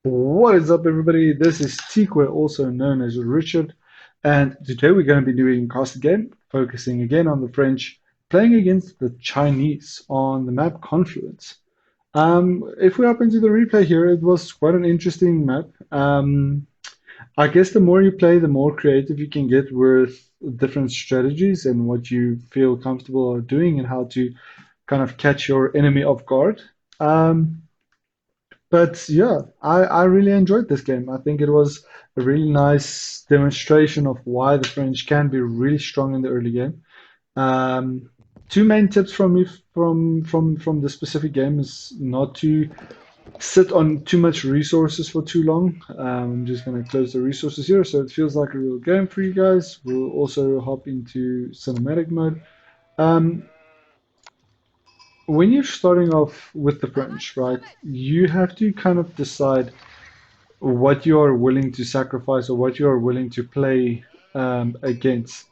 What is up, everybody? This is Tikwe, also known as Richard, and today we're going to be doing cast game, focusing again on the French, playing against the Chinese on the map Confluence. If we hop into the replay here, it was quite an interesting map. I guess the more you play, the more creative you can get with different strategies and what you feel comfortable doing and how to kind of catch your enemy off guard. Um, but yeah, I really enjoyed this game. I think it was a really nice demonstration of why the French can be really strong in the early game. Um, Two main tips from me from the specific game is not to sit on too much resources for too long. I'm just going to close the resources here so it feels like a real game for you guys. We'll also hop into cinematic mode. Um, when you're starting off with the French, right, you have to kind of decide what you are willing to sacrifice or what you are willing to play against.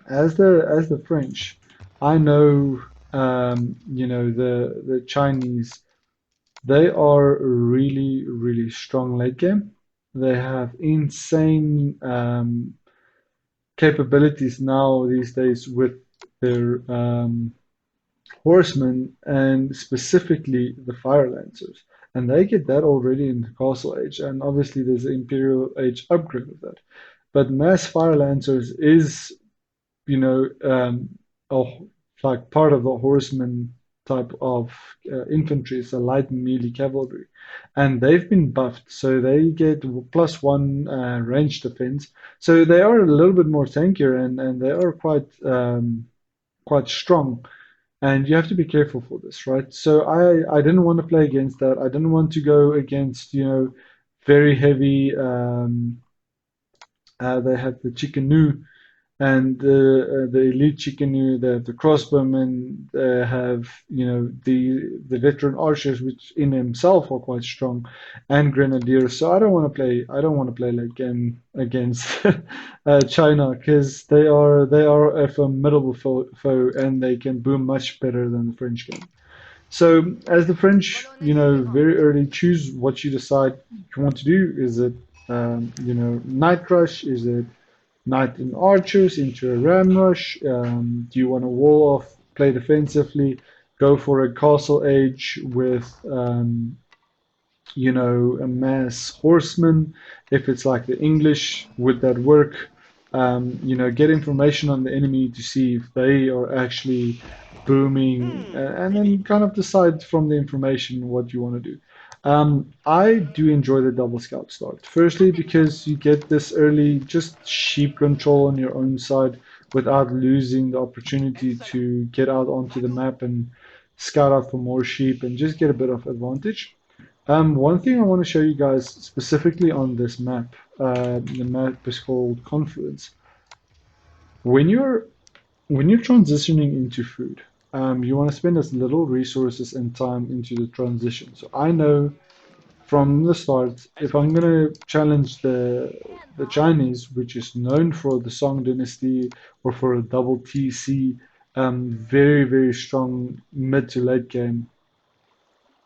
As the French, I know the Chinese. They are really strong late game. They have insane capabilities now these days with their horsemen and specifically the fire lancers. And they get that already in the Castle Age, and obviously there's the Imperial Age upgrade of that. But mass fire lancers is, you know, a, like part of the horseman type of infantry. It's a light melee cavalry, and they've been buffed, so they get +1 range defense. So they are a little bit more tankier, and they are quite strong. And you have to be careful for this, right? So I didn't want to play against that. I didn't want to go against, very heavy. They have the Chickenu and the elite Chickenu, the crossbowmen have, the veteran archers, which in themselves are quite strong, and grenadiers. So I don't want to play like game against China because they are a formidable foe and they can boom much better than the French can. So as the French, very early choose what you decide you want to do. Is it, night rush? Is it knight and archers into a ram rush? Do you want to wall off, play defensively, go for a castle age with, a mass horseman? If it's like the English, would that work? Get information on the enemy to see if they are actually booming, and then kind of decide from the information what you want to do. I do enjoy the double scout start. Firstly, because you get this early just sheep control on your own side without losing the opportunity to get out onto the map and scout out for more sheep and just get a bit of advantage. One thing I want to show you guys specifically on this map, the map is called Confluence. When you're when you're transitioning into food, you want to spend as little resources and time into the transition. So I know from the start, if I'm gonna challenge the Chinese, which is known for the Song Dynasty or for a double TC, very strong mid to late game.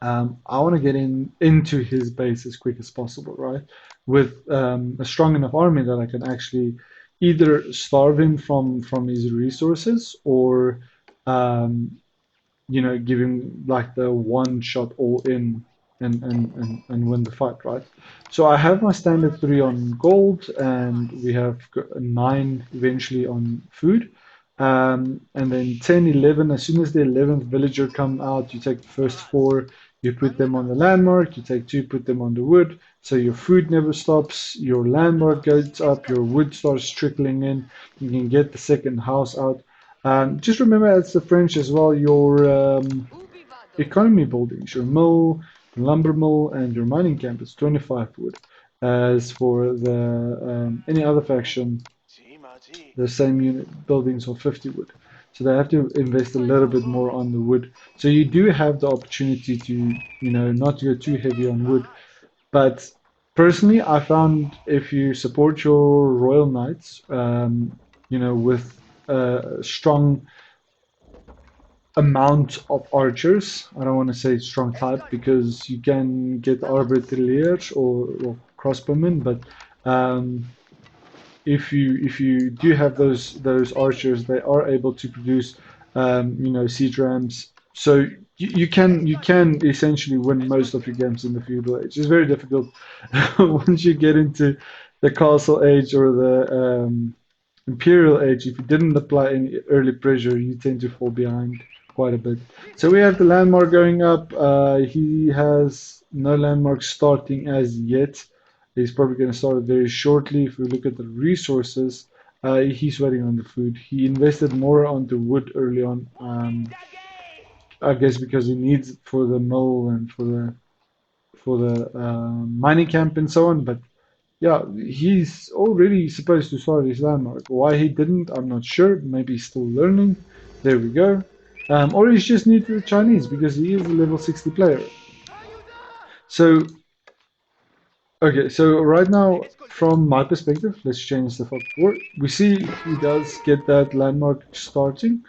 I want to get into his base as quick as possible, right? With a strong enough army that I can actually either starve him from his resources or um, give him like the one shot all in and win the fight, right? So I have my standard 3 on gold, and we have 9 eventually on food. And then 10, 11, as soon as the 11th villager come out, you take the first 4, you put them on the landmark, you take 2, put them on the wood, so your food never stops, your landmark goes up, your wood starts trickling in, you can get the second house out. Just remember, as the French as well, your economy buildings, your mill, lumber mill, and your mining camp is 25 wood. As for the any other faction, the same unit buildings are 50 wood. So they have to invest a little bit more on the wood. So you do have the opportunity to, not to go too heavy on wood. But personally, I found if you support your Royal Knights, with strong amount of archers. I don't want to say strong type because you can get arbaletiers or crossbowmen, but um, if you do have those archers, they are able to produce siege rams. So you can essentially win most of your games in the feudal age. It's very difficult once you get into the castle age or the imperial age. If you didn't apply any early pressure, you tend to fall behind quite a bit. So we have the landmark going up. He has no landmark starting as yet. He's probably going to start it very shortly. If we look at the resources, he's waiting on the food. He invested more onto wood early on, I guess because he needs it for the mill and for the mining camp and so on. But yeah, he's already supposed to start his landmark. Why he didn't, I'm not sure. Maybe he's still learning. There we go. Or he's just new to the Chinese because he is a level 60 player. So okay, so right now, from my perspective, let's change the focus. We see he does get that landmark starting,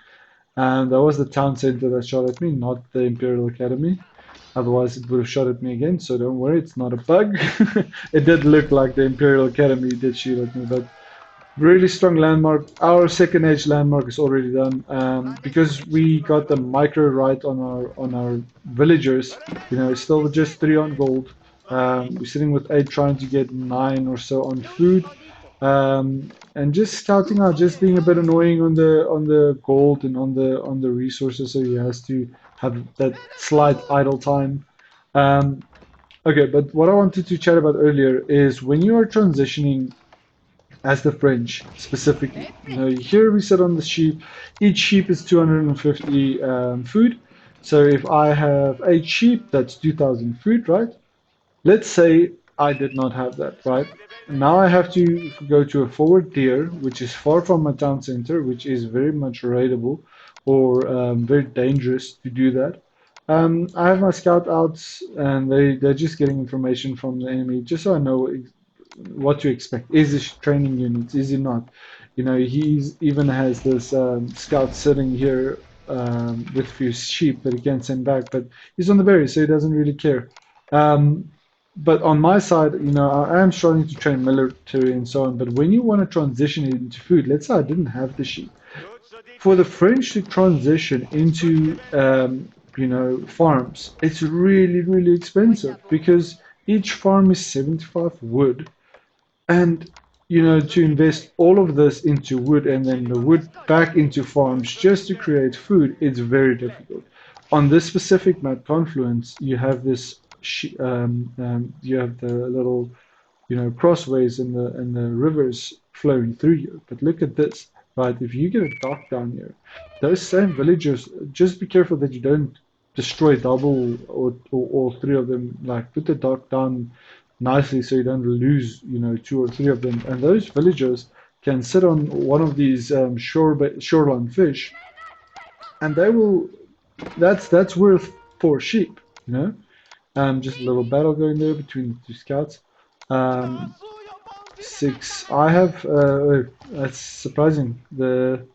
and that was the town center that shot at me, not the Imperial Academy. Otherwise, it would have shot at me again, so don't worry, it's not a bug. It did look like the Imperial Academy did shoot at me, but really strong landmark. Our second age landmark is already done because we got the micro right on our villagers. Still just 3 on gold. We're sitting with 8, trying to get 9 or so on food, and just scouting out, just being a bit annoying on the gold and on the resources. So he has to have that slight idle time. Um, okay, but what I wanted to chat about earlier is when you are transitioning as the French specifically. Here we sit on the sheep. Each sheep is 250 food. So if I have 8 sheep, that's 2,000 food, right? Let's say I did not have that, right? Now I have to go to a forward tier, which is far from my town center, which is very much raidable or very dangerous to do that. I have my scout outs, and they're just getting information from the enemy, just so I know what to expect. Is this training units? Is he not? He's even has this scout sitting here with a few sheep that he can send back, but he's on the berry, so he doesn't really care. Um, but on my side, I am starting to train military and so on. But when you want to transition it into food, let's say I didn't have the sheep. For the French to transition into, farms, it's really, really expensive because each farm is 75 wood, and to invest all of this into wood and then the wood back into farms just to create food, it's very difficult. On this specific map, Confluence, you have you have the little, crossways and the rivers flowing through you. But look at this, right? If you get a dock down here, those same villagers, just be careful that you don't destroy double or all 3 of them. Like put the dock down nicely so you don't lose, 2 or 3 of them. And those villagers can sit on one of these shoreline fish, and they will. That's worth 4 sheep. Just a little battle going there between the 2 scouts. Um, 6. I have. That's surprising. The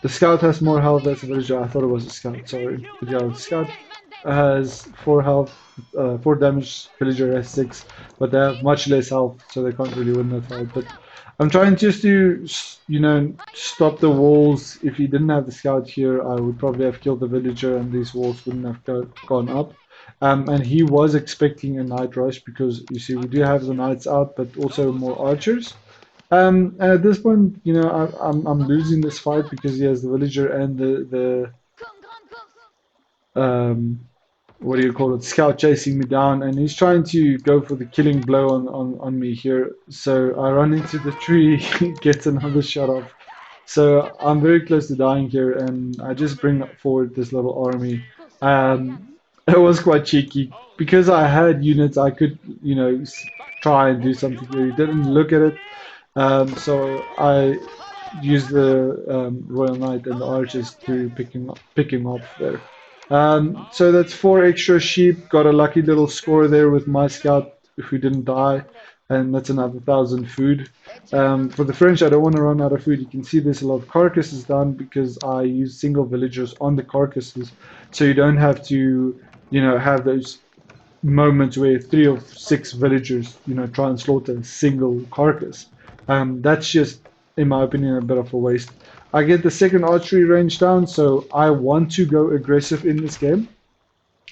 scout has more health. That's a villager. I thought it was a scout. Sorry. But yeah, the scout has 4 health, 4 damage. Villager has 6, but they have much less health, so they can't really win that fight. But I'm trying just to, stop the walls. If he didn't have the scout here, I would probably have killed the villager, and these walls wouldn't have gone up. And he was expecting a night rush because you see we do have the knights out, but also more archers. And at this point, I'm losing this fight because he has the villager and the what do you call it, scout chasing me down, and he's trying to go for the killing blow on me here. So I run into the tree, gets another shot off. So I'm very close to dying here, and I just bring forward this little army. It was quite cheeky because I had units. I could, try and do something here. He didn't look at it, so I used the Royal Knight and the archers to pick him up there. So that's 4 extra sheep. Got a lucky little score there with my scout if we didn't die. and that's another 1,000 food. For the French, I don't want to run out of food. You can see there's a lot of carcasses down because I use single villagers on the carcasses, so you don't have to, have those moments where 3 or 6 villagers, try and slaughter a single carcass. That's just, in my opinion, a bit of a waste. I get the second archery range down, so I want to go aggressive in this game.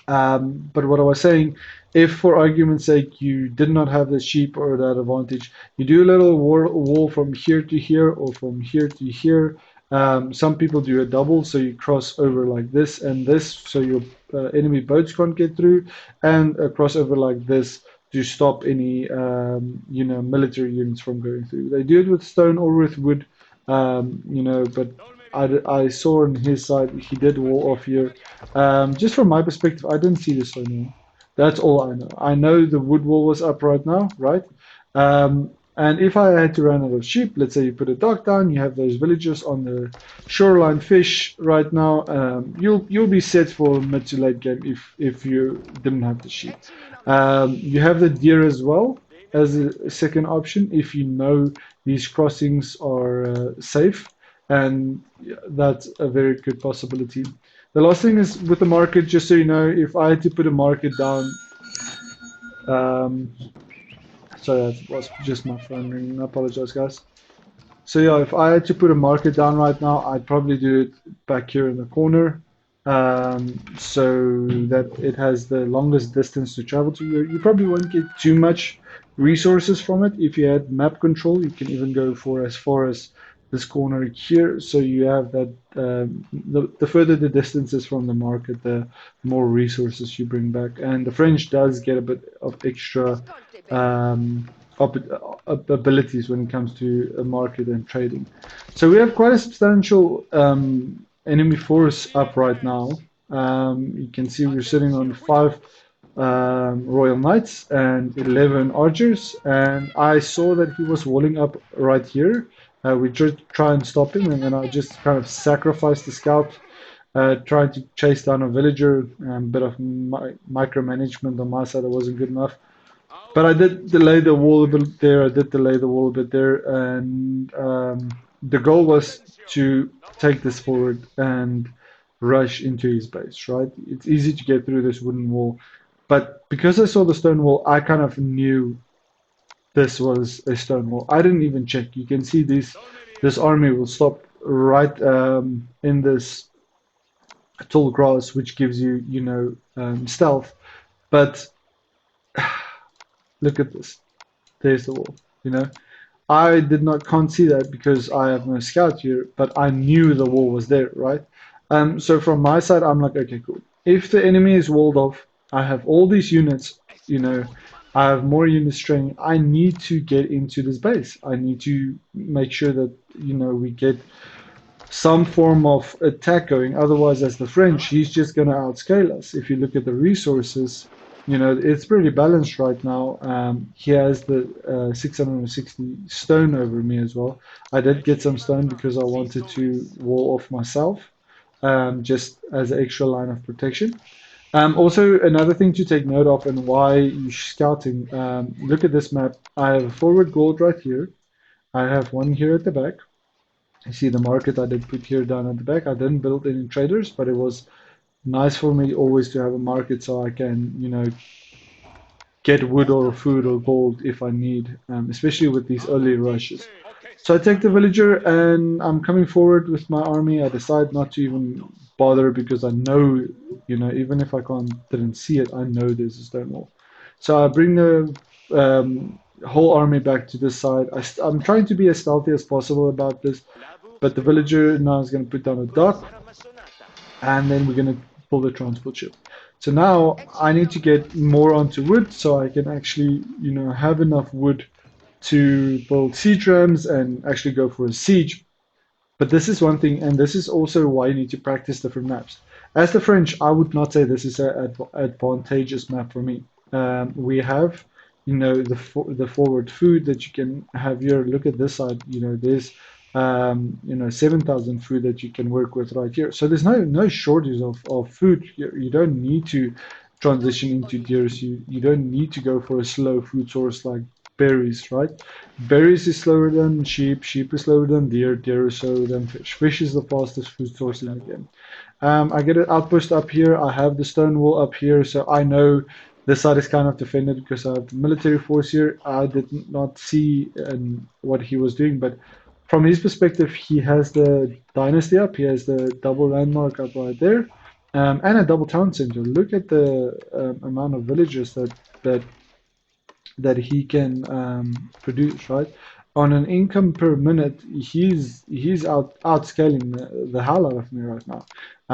But what I was saying, if for argument's sake you did not have the sheep or that advantage, you do a little wall from here to here or from here to here. Some people do a double, so you cross over like this and this, so your enemy boats can't get through, and a crossover like this to stop any military units from going through. They do it with stone or with wood, but I saw on his side he did wall off here. Just from my perspective, I didn't see the stone wall. That's all I know. I know the wood wall was up right now, right? And if I had to run out of sheep, let's say you put a dock down, you have those villagers on the shoreline fish right now. You'll be set for mid to late game if you didn't have the sheep. You have the deer as well as a second option if you know these crossings are safe, and that's a very good possibility. The last thing is with the market, just so you know, if I had to put a market down, um, sorry, that was just my phone ringing. I apologize, guys. So yeah, if I had to put a market down right now, I'd probably do it back here in the corner, so that it has the longest distance to travel to. You probably won't get too much resources from it. If you had map control, you can even go for as far as this corner here. So you have that. The further the distance is from the market, the more resources you bring back. And the French does get a bit of extra um, abilities when it comes to a market and trading. So we have quite a substantial enemy force up right now. You can see we're sitting on 5 Royal Knights and 11 archers, and I saw that he was walling up right here. We just try and stop him, and then I just kind of sacrificed the scout, trying to chase down a villager. A bit of micromanagement on my side that wasn't good enough. But I did delay the wall a bit there. I did delay the wall a bit there, and the goal was to take this forward and rush into his base. Right? It's easy to get through this wooden wall, but because I saw the stone wall, I kind of knew this was a stone wall. I didn't even check. You can see this army will stop right in this tall grass, which gives you, stealth. But look at this. There's the wall. You know, I did not can't see that because I have no scout here, but I knew the wall was there, right? So from my side, I'm like, okay, cool. If the enemy is walled off, I have all these units, I have more units training. I need to get into this base. I need to make sure that, we get some form of attack going. Otherwise, as the French, he's just going to outscale us. If you look at the resources, it's pretty balanced right now. He has the 660 stone over me as well. I did get some stone because I wanted to wall off myself, just as an extra line of protection. Also, another thing to take note of and why you're scouting, look at this map. I have a forward gold right here. I have one here at the back. You see the market I did put here down at the back. I didn't build any traders, but it was nice for me always to have a market so I can, get wood or food or gold if I need, especially with these early rushes. So I take the villager and I'm coming forward with my army. I decide not to even bother because I know, even if I didn't see it, I know there's a stone wall. So I bring the whole army back to this side. I'm trying to be as stealthy as possible about this, but the villager now is going to put down a dock, and then we're going to pull the transport ship. So now I need to get more onto wood so I can actually, have enough wood to build siege rams and actually go for a siege. But this is one thing, and this is also why you need to practice different maps. As the French, I would not say this is an advantageous map for me. We have, the forward food that you can have here. Look at this side. There's 7,000 food that you can work with right here. So there's no shortage of food. You don't need to transition into deers. You don't need to go for a slow food source like berries, right? Berries is slower than sheep, sheep is slower than deer, deer is slower than fish. Fish is the fastest food source in the game. I get an outpost up here. I have the stone wall up here, so I know this side is kind of defended because I have the military force here. I did not see what he was doing, but from his perspective, he has the dynasty up. He has the double landmark up right there, and a double town center. Look at the amount of villagers that that he can produce, right? On an income per minute, he's outscaling the hell out of me right now.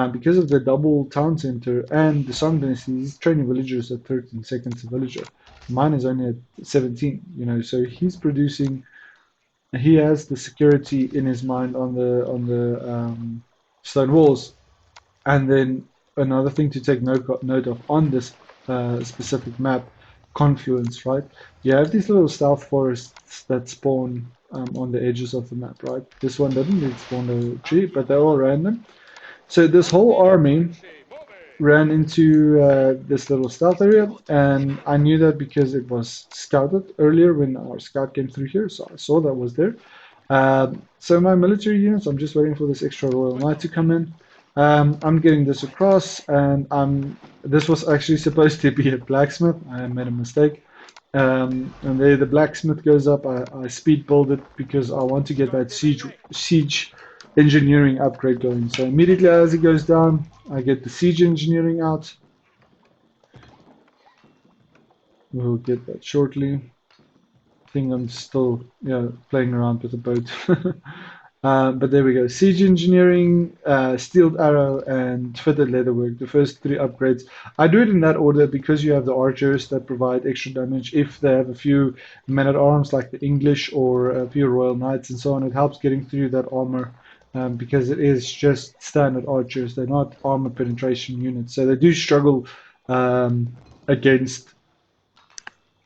Because of the double town center and the Song Dynasty, he's training villagers at 13 seconds a villager. Mine is only at 17, so he's producing. He has the security in his mind on the stone walls. And then another thing to take note of on this specific map, Confluence, right? You have these little stealth forests that spawn on the edges of the map, right? This one didn't, it spawned a tree, but they're all random. So this whole army ran into this little stealth area, and I knew that because it was scouted earlier when our scout came through here, so I saw that was there. So my military units, I'm just waiting for this extra Royal Knight to come in. I'm getting this across, and this was actually supposed to be a blacksmith. I made a mistake. And there the blacksmith goes up. I speed build it because I want to get that siege engineering upgrade going. So immediately as it goes down, I get the siege engineering out. We'll get that shortly. I think I'm still playing around with the boat. But there we go. Siege engineering, steeled arrow, and fitted leatherwork. The first three upgrades. I do it in that order because you have the archers that provide extra damage. If they have a few men at arms like the English or a few royal knights and so on, it helps getting through that armor. Because it is just standard archers. They're not armor penetration units. So they do struggle against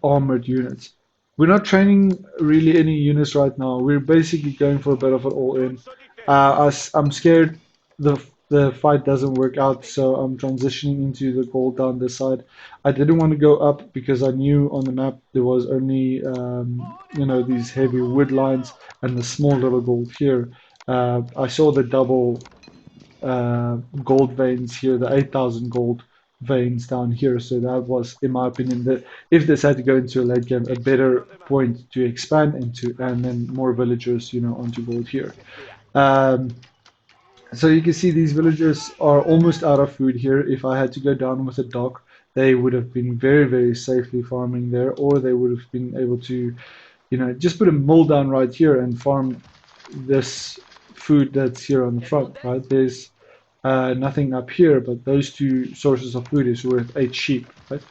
armored units. We're not training really any units right now. We're basically going for a bit of an all-in. I'm scared the fight doesn't work out, so I'm transitioning into the gold down this side. I didn't want to go up because I knew on the map there was only these heavy wood lines and the small little gold here. I saw the double gold veins here, the 8,000 gold veins down here. So that was, in my opinion, that if this had to go into a late game, a better point to expand into, and then more villagers, onto gold here. So you can see these villagers are almost out of food here. If I had to go down with a dock, they would have been very, very safely farming there, or they would have been able to, just put a mill down right here and farm this food that's here on the front, right? There's nothing up here, but those two sources of food is worth 8 sheep, right?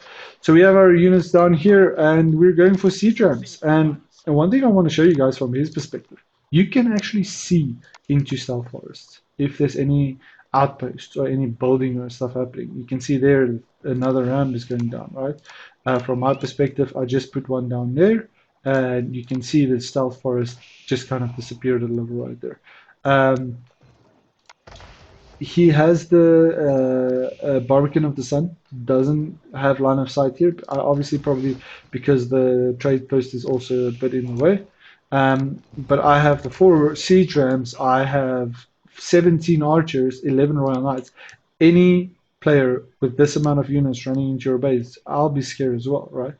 So we have our units down here, and we're going for siege rams. And one thing I want to show you guys from his perspective, you can actually see into stealth forests if there's any outposts or any building or stuff happening. You can see there another ram is going down, right? From my perspective, I just put one down there, and you can see the stealth forest just kind of disappeared a little right there. He has the Barbican of the Sun, doesn't have line of sight here, obviously probably because the trade post is also a bit in the way. But I have the 4 siege rams, I have 17 archers, 11 royal knights. Any player with this amount of units running into your base, I'll be scared as well, right?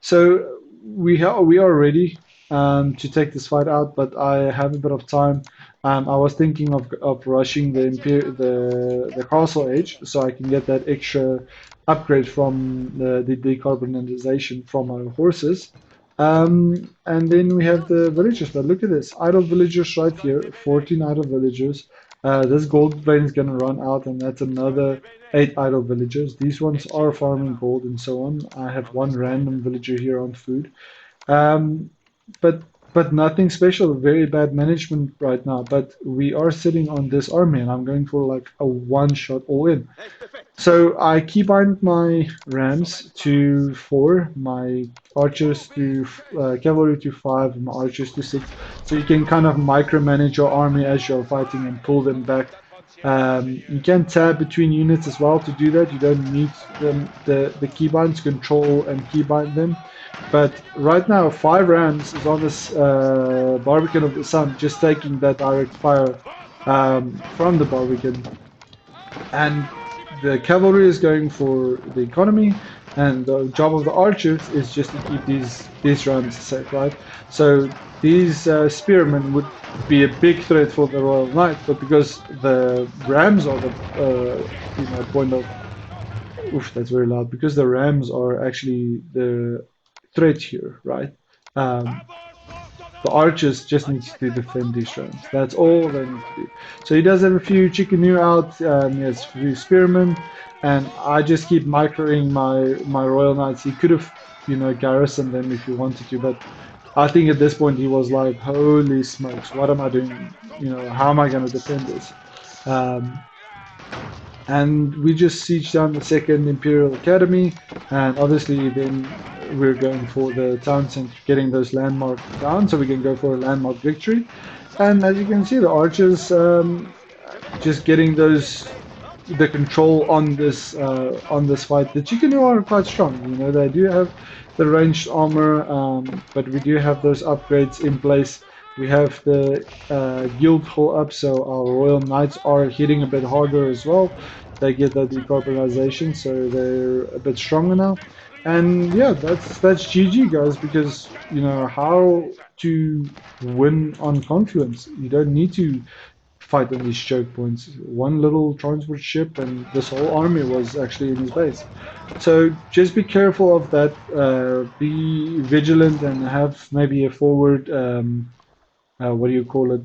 So we are ready to take this fight out, but I have a bit of time. I was thinking of rushing the castle age so I can get that extra upgrade from the decarbonization from our horses. And then we have the villagers, but look at this, idle villagers right here, 14 idle villagers. This gold vein is going to run out, and that's another 8 idle villagers. These ones are farming gold and so on. I have one random villager here on food. Um, but but nothing special. Very bad management right now. But we are sitting on this army, and I'm going for like a one-shot all-in. So I keybind my rams to 4, my archers to cavalry to 5, my archers to 6. So you can kind of micromanage your army as you're fighting and pull them back You can tab between units as well to do that. You don't need the keybind to control and keybind them. But right now, 5 Rams is on this Barbican of the Sun, just taking that direct fire from the Barbican, and the cavalry is going for the economy, and the job of the archers is just to keep these Rams safe, right? So these spearmen would be a big threat for the Royal Knights, but because the Rams are the point of oof, that's very loud, because the Rams are actually the threat here, right? Um, the archers just need to defend these rams. That's all they need to do. So he does have a few chicken out. He has a few spearmen, and I just keep microing my royal knights. He could have, garrisoned them if he wanted to, but I think at this point he was like, "Holy smokes, what am I doing? How am I going to defend this?" Um, and we just siege down the second Imperial Academy, and obviously then we're going for the town center, getting those landmarks down, so we can go for a landmark victory. And as you can see, the archers just getting the control on this fight. The Chikenu are quite strong. They do have the ranged armor, but we do have those upgrades in place. We have the guild hole up, so our royal knights are hitting a bit harder as well. They get that decarbonization, so they're a bit stronger now. And yeah, that's GG, guys, because how to win on Confluence. You don't need to fight on these choke points. One little transport ship and this whole army was actually in his base. So just be careful of that. Be vigilant and have maybe a forward, what do you call it,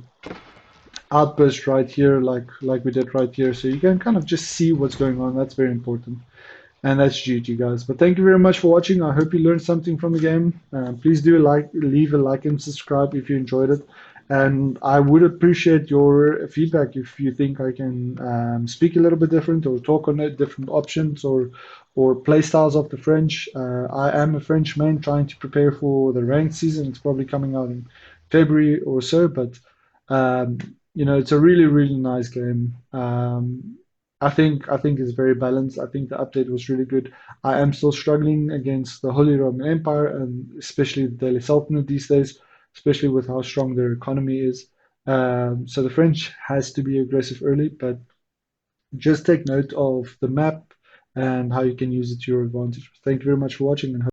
outburst right here, like we did right here. So you can kind of just see what's going on. That's very important. And that's GG, guys. But thank you very much for watching. I hope you learned something from the game. Please do leave a like and subscribe if you enjoyed it. And I would appreciate your feedback if you think I can speak a little bit different or talk on it, different options or play styles of the French. I am a French main trying to prepare for the ranked season. It's probably coming out in February or so, but it's a really, really nice game. I think it's very balanced. I think the update was really good. I am still struggling against the Holy Roman Empire and especially the Delhi Sultanate these days, especially with how strong their economy is. So the French has to be aggressive early, but just take note of the map and how you can use it to your advantage. Thank you very much for watching and